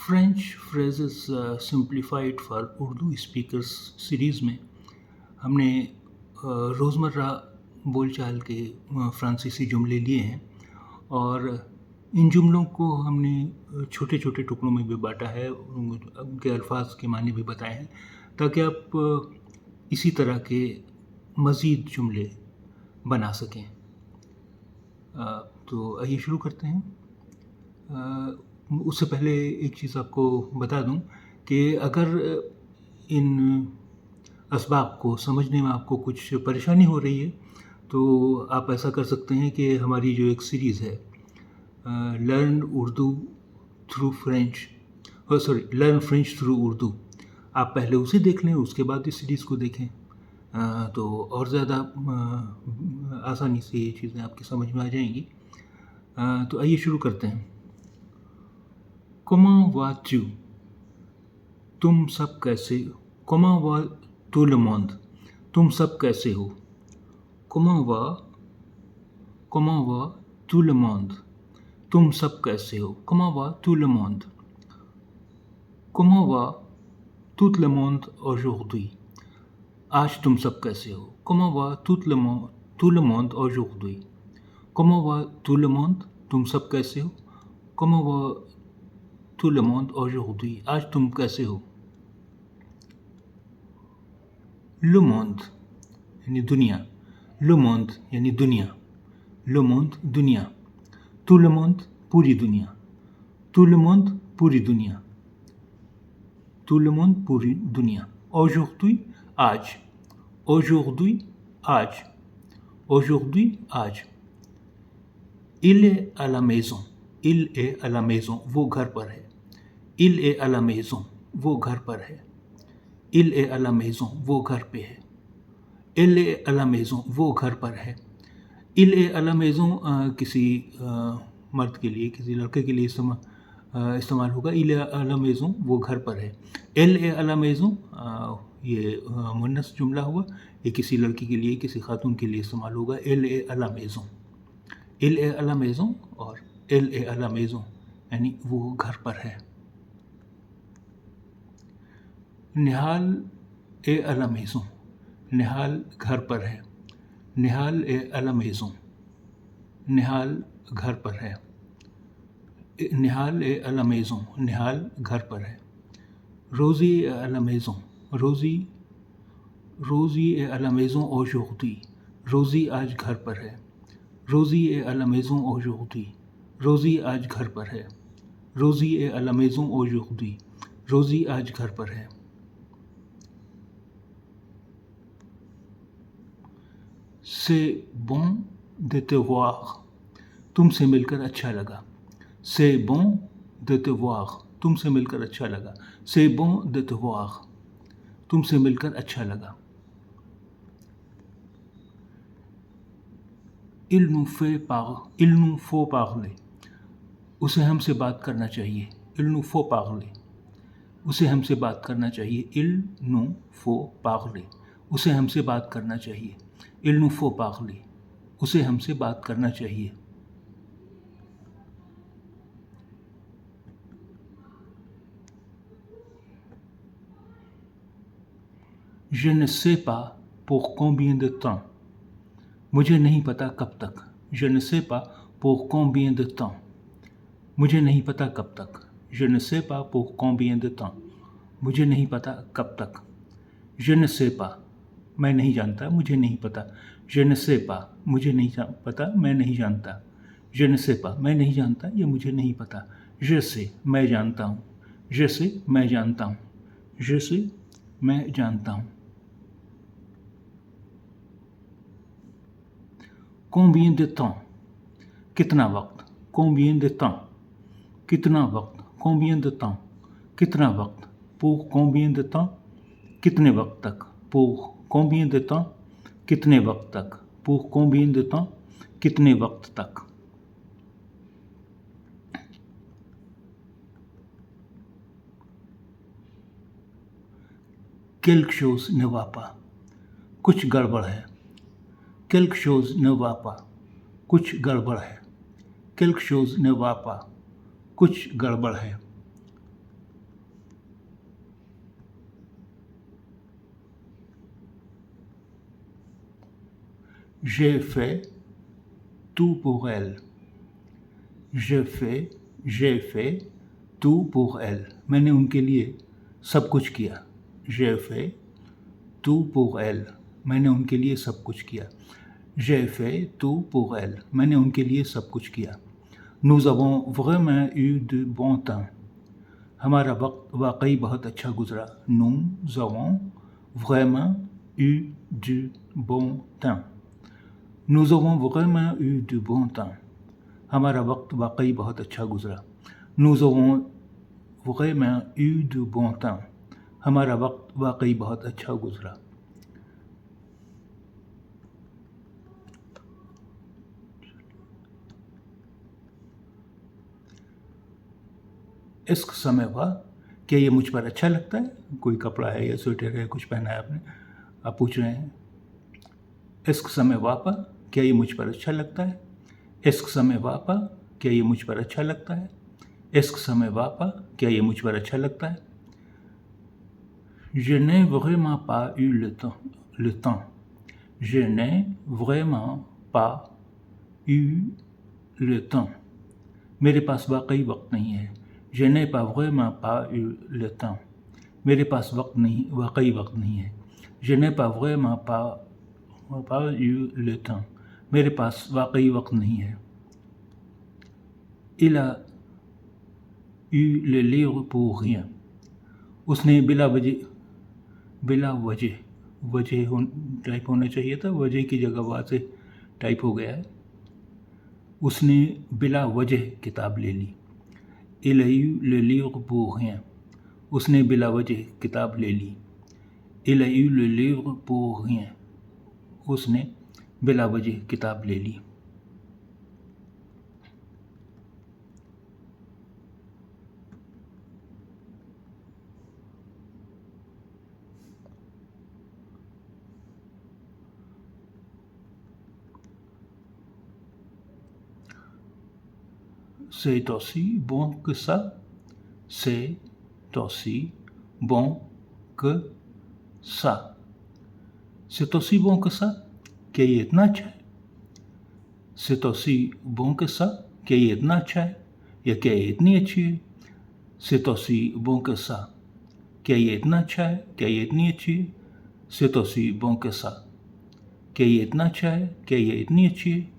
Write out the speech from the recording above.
French phrases simplified for Urdu speakers series में हमने रोज़मर्रा बोलचाल के फ्रांसीसी जुमले लिए हैं और इन जुमलों को हमने छोटे-छोटे टुकड़ों में भी बाँटा है, उनके अल्फ़ाज़ के माने भी बताए हैं, ताकि आप इसी तरह के मज़ीद जुमले बना सकें। तो आइए शुरू करते हैं। उससे पहले एक चीज़ आपको बता दूँ कि अगर इन असबाब को समझने में आपको कुछ परेशानी हो रही है, तो आप ऐसा कर सकते हैं कि हमारी जो एक सीरीज़ है learn Urdu through French learn French through Urdu, आप पहले उसे देख लें, उसके बाद इस सीरीज़ को देखें। तो और ज़्यादा आसानी से ये चीज़ें आपकी समझ में आ जाएंगी। तो आइए शुरू करते हैं। Comment vas-tu? तुम सब कैसे हो? Comment va tout le monde? तुम सब कैसे हो? Comment va tout le monde? तुम सब कैसे हो? Comment va tout le monde? Comment va tout le monde aujourd'hui? आज तुम सब कैसे हो? Comment va tout le monde aujourd'hui? Comment va tout le monde? तुम सब कैसे हो? Comment va tout le monde aujourd'hui? आज तुम कैसे हो? Le monde यानी दुनिया, Le monde यानी दुनिया, Le monde दुनिया, Tout le monde पूरी दुनिया, Tout le monde पूरी दुनिया, Tout le monde पूरी दुनिया। Aujourd'hui आज, Aujourd'hui आज, Aujourd'hui आज। Il est à la maison, Il est à la maison, वो घर पर है। Il est à la maison, वो घर पर है। Il est à la maison, वो घर पे है। Elle est à la maison, वो घर पर है। Il est à la maison किसी मर्द के लिए, किसी लड़के के लिए इस्तेमाल होगा। Il est à la maison, वो घर पर है। Elle est à la maison ये मुन्नस जुमला हुआ, ये किसी लड़की के लिए, किसी खातून के लिए इस्तेमाल होगा। Elle est à la maison, Elle est à la maison और Elle est à la maison यानी वो घर पर है। निहाल ए à la maison, निहाल घर पर है। निहाल ए à la maison, निहाल घर पर है। निहाल ए à la maison, निहाल घर पर है। रोज़ी ए à la maison, रोज़ी ए à la maison aujourd'hui, रोज़ी आज घर पर है। रोज़ी ए à la maison aujourd'hui, रोज़ी आज घर पर है। रोज़ी ए à la maison aujourd'hui, रोज़ी आज घर पर है। C'est bon de te voir, तुमसे मिलकर अच्छा लगा। C'est bon de te voir, तुमसे मिलकर अच्छा लगा। C'est bon de te voir, तुमसे मिलकर अच्छा लगा। Il nous faut parler, उसे हमसे बात करना चाहिए। Il nous faut parler, उसे हमसे बात करना चाहिए। Il nous faut parler, उसे हमसे बात करना चाहिए। Il nous faut parler, उसे हमसे बात करना चाहिए। Je ne sais pas pour combien de temps, मुझे नहीं पता कब तक। Je ne sais pas pour combien de temps, मुझे नहीं पता कब तक। Je ne sais pas pour combien de temps, मुझे नहीं पता कब तक। Je ne sais pas, मैं नहीं जानता, मुझे नहीं पता। Je ne sais pas, मुझे नहीं पता, मैं नहीं जानता। Je ne sais pas, मैं नहीं जानता या मुझे नहीं पता। Je sais, मैं जानता हूँ। Je sais, मैं जानता हूँ। Je sais, मैं जानता हूँ। Combien de temps, कितना वक्त। Combien de temps, कितना वक्त। Combien de temps, कितना वक्त। Pour combien de temps, कितने वक्त तक। Pour combien de temps, कितने वक्त तक। Pour combien de temps, कितने वक्त तक। Quelque chose ne va pas, कुछ गड़बड़ है। Quelque chose ne va pas, कुछ गड़बड़ है। Quelque chose ne va pas, कुछ गड़बड़ है। J'ai fait tout pour elle. J'ai fait tout pour elle. मैंने उनके लिए सब कुछ किया. J'ai fait tout pour elle. मैंने उनके लिए सब कुछ किया. J'ai fait tout pour elle. मैंने उनके लिए सब कुछ किया. Nous avons vraiment eu de bon temps. हमारा वक्त वाकई बहुत अच्छा गुजरा. Nous avons vraiment eu du bon temps. Nous avons vraiment eu du bon temps. हमारा वक्त वाकई बहुत अच्छा गुजरा. Nous avons vraiment eu du bon temps. हमारा वक्त वाकई बहुत अच्छा गुजरा. इश्क समय हुआ, क्या ये मुझ पर अच्छा लगता है? कोई कपड़ा है या स्वेटर है, कुछ पहना है आपने, आप पूछ रहे हैं. इश्क समय वापा, क्या ये मुझ पर अच्छा लगता है? इश्क समय वापा, क्या ये मुझ पर अच्छा लगता है? इश्क समय वापा, क्या ये मुझ पर अच्छा लगता है? Je n'ai vraiment pas eu le temps. Je n'ai vraiment pas eu le temps. मेरे पास वाकई वक्त नहीं है. Je n'ai pas vraiment pas eu le temps. मेरे पास वाकई वक्त नहीं है. Je n'ai pas vraiment pas eu le temps. मेरे पास वाकई वक्त नहीं है. Il a eu le livre pour rien. उसने बिला वजह टाइप होना चाहिए था, वजह की जगह वहाँ से टाइप हो गया है. उसने बिला वजह किताब ले ली. Il a eu le livre pour rien. उसने बिला वजह किताब ले ली. Il a eu le livre pour rien. उसने बिला वजह किताब ले ली. C'est aussi bon que ça. C'est aussi bon que ça. C'est aussi bon que ça. क्या ये इतना अच्छा है? C'est aussi bon que ça. क्या ये इतना अच्छा है? या क्या ये इतनी अच्छी है? C'est aussi bon que ça. क्या ये इतना अच्छा है? क्या ये इतनी अच्छी है? C'est aussi bon que ça. क्या ये इतना अच्छा है? क्या ये इतनी अच्छी है?